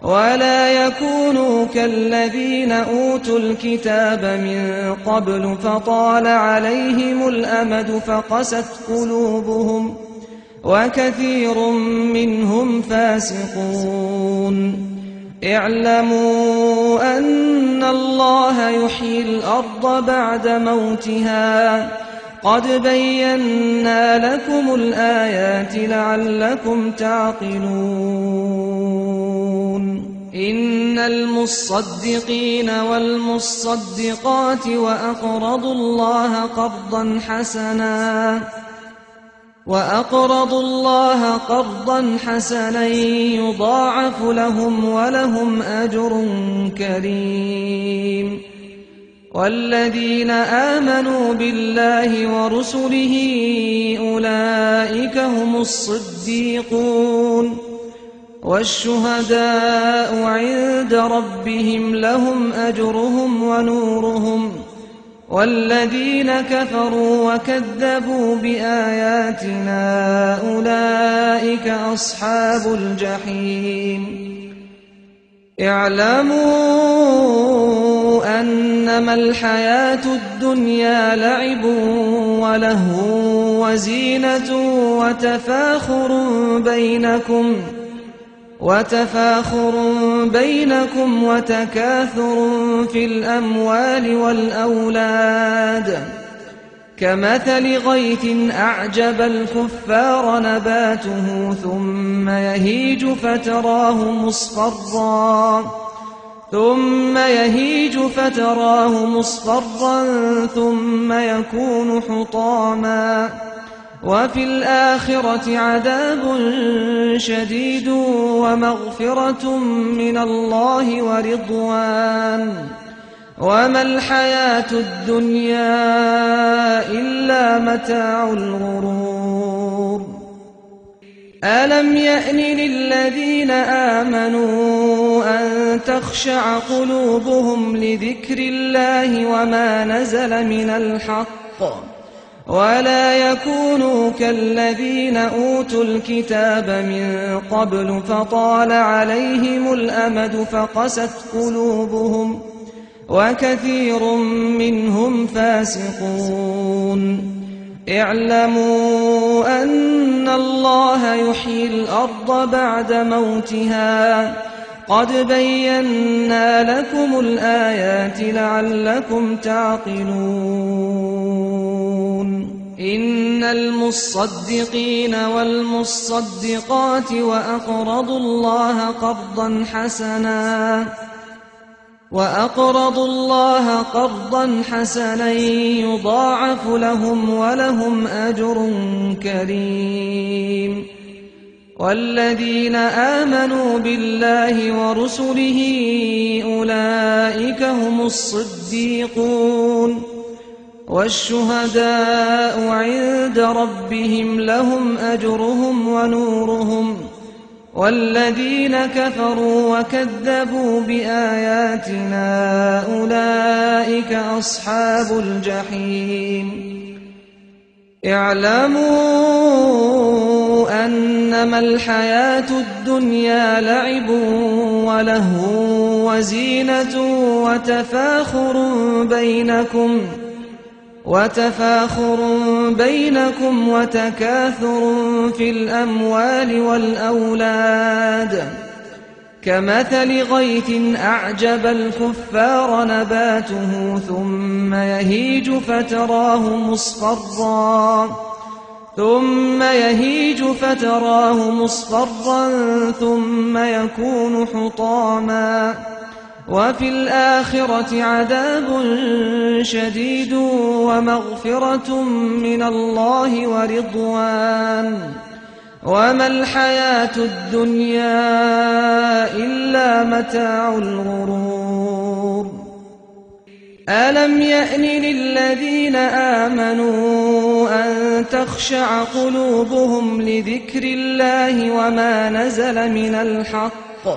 ولا يكونوا كالذين أوتوا الكتاب من قبل فطال عليهم الأمد فقست قلوبهم وكثير منهم فاسقون اعلموا أن الله يحيي الأرض بعد موتها قد بينا لكم الآيات لعلكم تعقلون إن المصدقين والمصدقات وأقرضوا الله قرضا حسنا يضاعف لهم ولهم أجر كريم والذين آمنوا بالله ورسله أولئك هم الصديقون والشهداء عند ربهم لهم أجرهم ونورهم والذين كفروا وكذبوا بآياتنا أولئك أصحاب الجحيم اعلموا أنما الحياة الدنيا لعب ولهو وزينة وتفاخر بينكم وتكاثر في الأموال والأولاد كمثل غيث أعجب الكفار نباته ثم يهيج فتراه مصفرا ثم يكون حطاما وفي الآخرة عذاب شديد ومغفرة من الله ورضوان وما الحياة الدنيا إلا متاع الغرور ألم يأن للذين آمنوا أن تخشع قلوبهم لذكر الله وما نزل من الحق ولا يكونوا كالذين أوتوا الكتاب من قبل فطال عليهم الأمد فقست قلوبهم وكثير منهم فاسقون اعلموا أن الله يحيي الأرض بعد موتها قد بينا لكم الآيات لعلكم تعقلون إن المصدقين والمصدقات وأقرضوا الله قرضا حسنا يضاعف لهم ولهم أجر كريم والذين آمنوا بالله ورسله أولئك هم الصديقون والشهداء عند ربهم لهم أجرهم ونورهم والذين كفروا وكذبوا بآياتنا أولئك أصحاب الجحيم اعلموا أنما الحياة الدنيا لعب ولهو وزينة وتفاخر بينكم وتكاثر في الأموال والأولاد كمثل غيث أعجب الكفار نباته ثم يهيج فتراه مصفرا ثم يكون حطاما وفي الآخرة عذاب شديد ومغفرة من الله ورضوان وما الحياة الدنيا إلا متاع الغرور ألم يأن للذين آمنوا أن تخشع قلوبهم لذكر الله وما نزل من الحق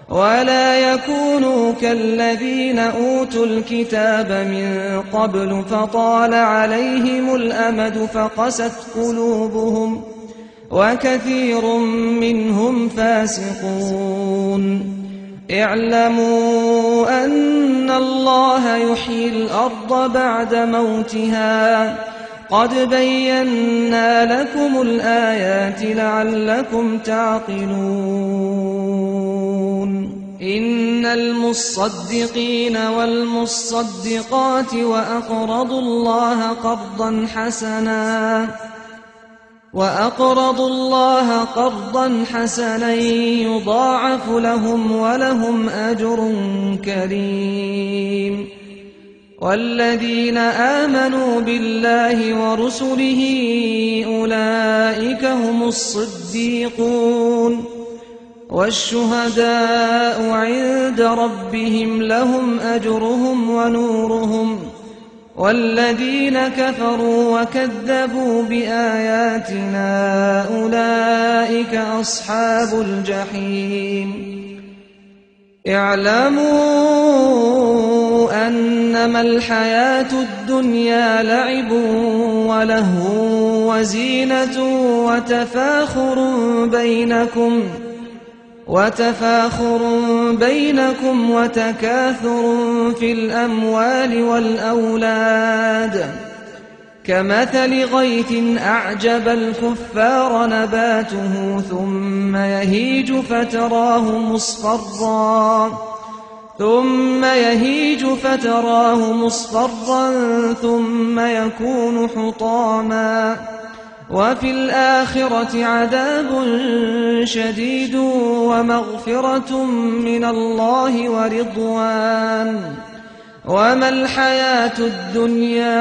ولا يكونوا كالذين أوتوا الكتاب من قبل فطال عليهم الأمد فقست قلوبهم وكثير منهم فاسقون اعلموا أن الله يحيي الأرض بعد موتها قد بينا لكم الآيات لعلكم تعقلون إن المصدقين والمصدقات وأقرضوا الله قرضا حسنا يضاعف لهم ولهم أجر كريم والذين آمنوا بالله ورسله أولئك هم الصديقون والشهداء عند ربهم لهم أجرهم ونورهم والذين كفروا وكذبوا بآياتنا أولئك أصحاب الجحيم اعلموا أنما الحياة الدنيا لعب ولهو وزينة وتفاخر بينكم وتكاثر في الأموال والأولاد كمثل غيث أعجب الكفار نباته ثم يهيج فتراه مصفرا ثم يكون حطاما وفي الآخرة عذاب شديد ومغفرة من الله ورضوان وما الحياة الدنيا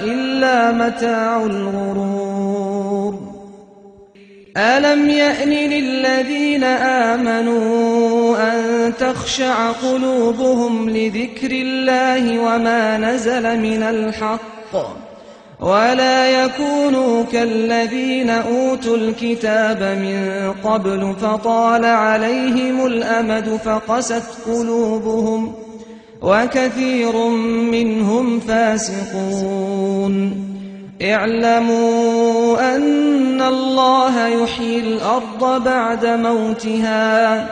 إلا متاع الغرور ألم يأن للذين آمنوا أن تخشع قلوبهم لذكر الله وما نزل من الحق ولا يكونوا كالذين أوتوا الكتاب من قبل فطال عليهم الأمد فقست قلوبهم وكثير منهم فاسقون اعلموا أن الله يحيي الأرض بعد موتها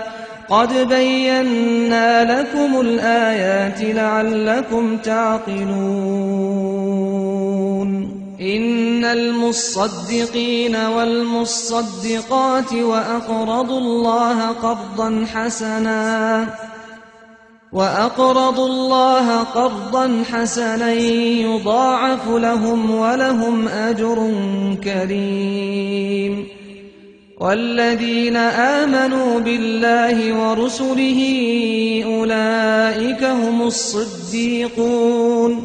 قد بينا لكم الآيات لعلكم تعقلون إن المصدقين والمصدقات وأقرضوا الله قرضا حسنا يضاعف لهم ولهم أجر كريم والذين آمنوا بالله ورسله أولئك هم الصديقون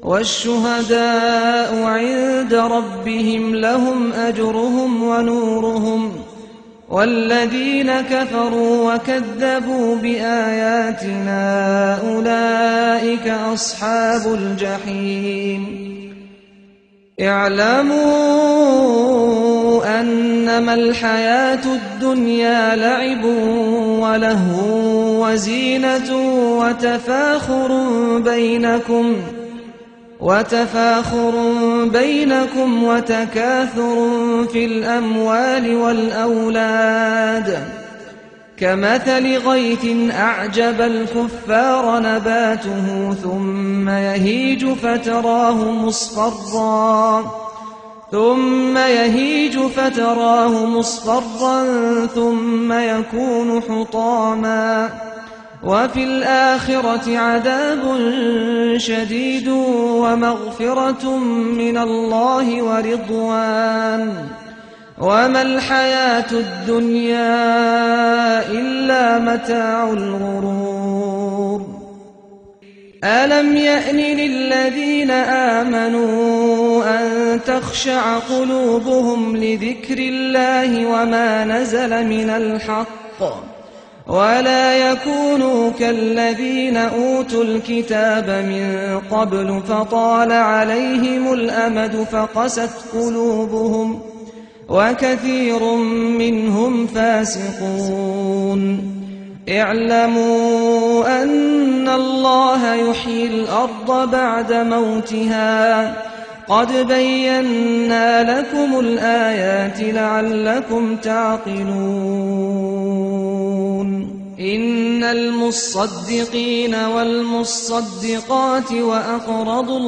والشهداء عند ربهم لهم أجرهم ونورهم والذين كفروا وكذبوا بآياتنا أولئك أصحاب الجحيم اعلموا أنما الحياة الدنيا لعب ولهو وزينة وتفاخر بينكم وتكاثر في الأموال والأولاد كمثل غيث أعجب الكفار نباته ثم يهيج فتراه مصفرا ثم يكون حطاما وفي الآخرة عذاب شديد ومغفرة من الله ورضوان وما الحياة الدنيا إلا متاع الغرور ألم يأن للذين آمنوا أن تخشع قلوبهم لذكر الله وما نزل من الحق ولا يكونوا كالذين أوتوا الكتاب من قبل فطال عليهم الأمد فقست قلوبهم وكثير منهم فاسقون اعلموا أن الله يحيي الأرض بعد موتها قد بينا لكم الآيات لعلكم تعقلون إن المصدقين والمصدقات وأقرضوا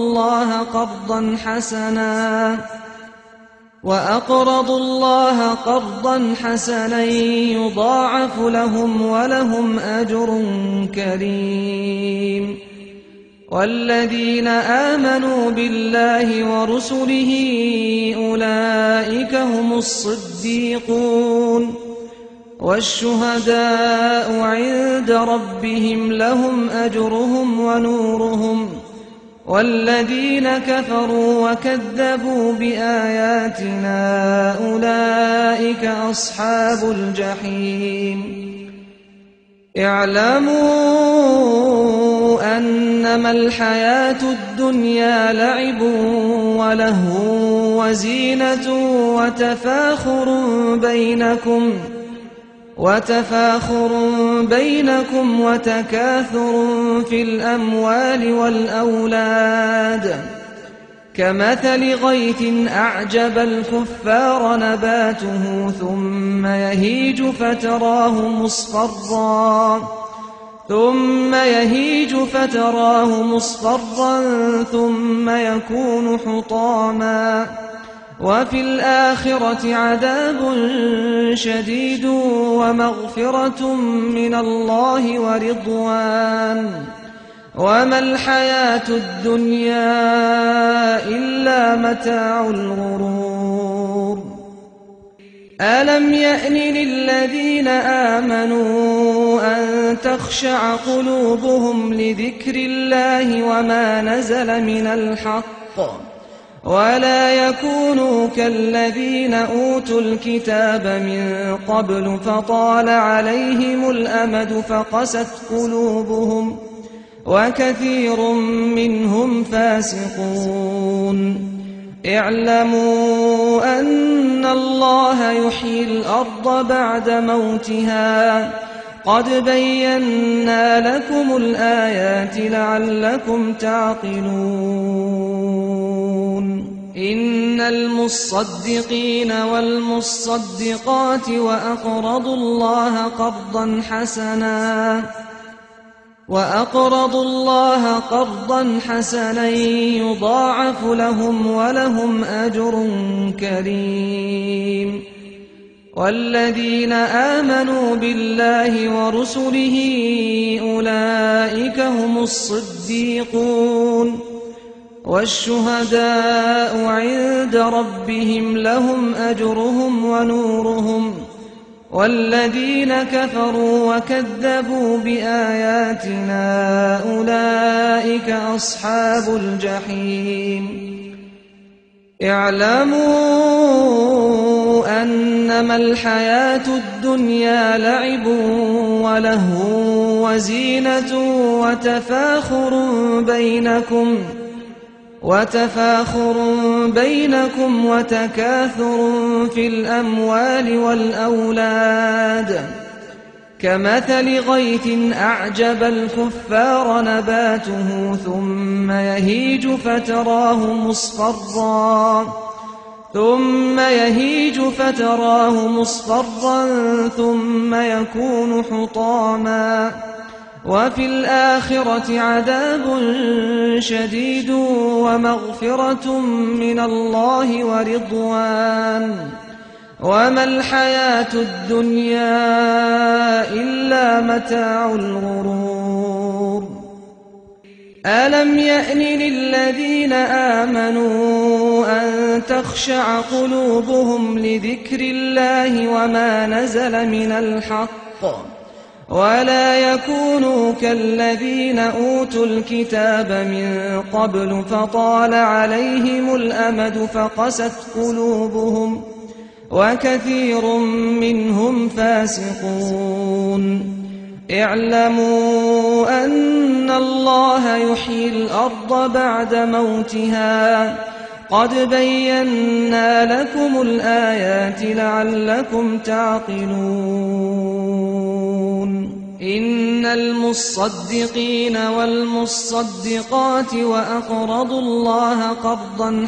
الله قرضا حسنا يضاعف لهم ولهم أجر كريم والذين آمنوا بالله ورسله أولئك هم الصديقون والشهداء عند ربهم لهم أجرهم ونورهم والذين كفروا وكذبوا بآياتنا أولئك أصحاب الجحيم اعلموا أنما الحياة الدنيا لعب ولهو وزينة وتفاخر بينكم وتكاثر في الأموال والأولاد كمثل غيث أعجب الكفار نباته ثم يهيج فتراه مصفرا ثم يكون حطاما وفي الآخرة عذاب شديد ومغفرة من الله ورضوان وما الحياة الدنيا إلا متاع الغرور ألم يأن للذين آمنوا أن تخشع قلوبهم لذكر الله وما نزل من الحق ولا يكونوا كالذين أوتوا الكتاب من قبل فطال عليهم الأمد فقست قلوبهم وكثير منهم فاسقون اعلموا أن الله يحيي الأرض بعد موتها قد بينا لكم الآيات لعلكم تعقلون إن المصدقين والمصدقات وأقرضوا الله قرضا حسنا يضاعف لهم ولهم أجر كريم والذين آمنوا بالله ورسله أولئك هم الصديقون والشهداء عند ربهم لهم أجرهم ونورهم والذين كفروا وكذبوا بآياتنا أولئك أصحاب الجحيم اعلموا أنما الحياة الدنيا لعب ولهو وزينة وتفاخر بينكم وتكاثر في الأموال والأولاد كمثل غيث أعجب الكفار نباته ثم يهيج فتراه مصفرا ثم يكون حطاما وفي الآخرة عذاب شديد ومغفرة من الله ورضوان وما الحياة الدنيا إلا متاع الغرور ألم يأن للذين آمنوا أن تخشع قلوبهم لذكر الله وما نزل من الحق ولا يكونوا كالذين أوتوا الكتاب من قبل فطال عليهم الأمد فقست قلوبهم وكثير منهم فاسقون اعلموا أن الله يحيي الأرض بعد موتها قد بينا لكم الآيات لعلكم تعقلون إن المصدقين والمصدقات وأقرضوا الله قرضا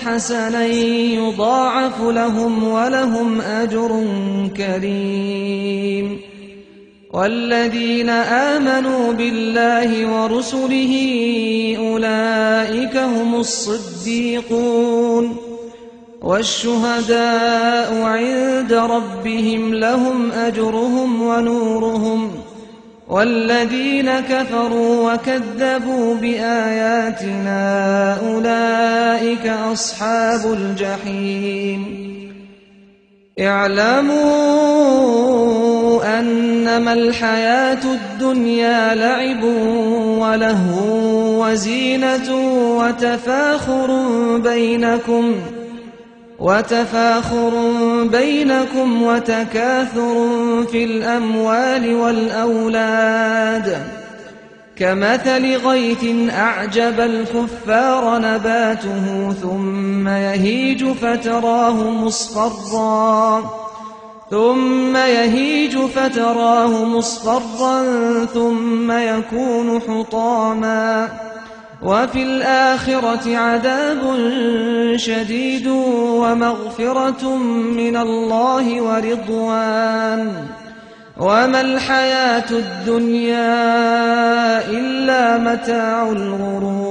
حسنا يضاعف لهم ولهم أجر كريم والذين آمنوا بالله ورسله أولئك هم الصديقون والشهداء عند ربهم لهم أجرهم ونورهم والذين كفروا وكذبوا بآياتنا أولئك أصحاب الجحيم اعلموا أنما الحياة الدنيا لعب ولهو وزينة وتفاخر بينكم وتكاثر في الأموال والأولاد كمثل غيث أعجب الكفار نباته ثم يهيج فتراه مصفرا ثم يكون حطاما وفي الآخرة عذاب شديد ومغفرة من الله ورضوان وما الحياة الدنيا إلا متاع الغرور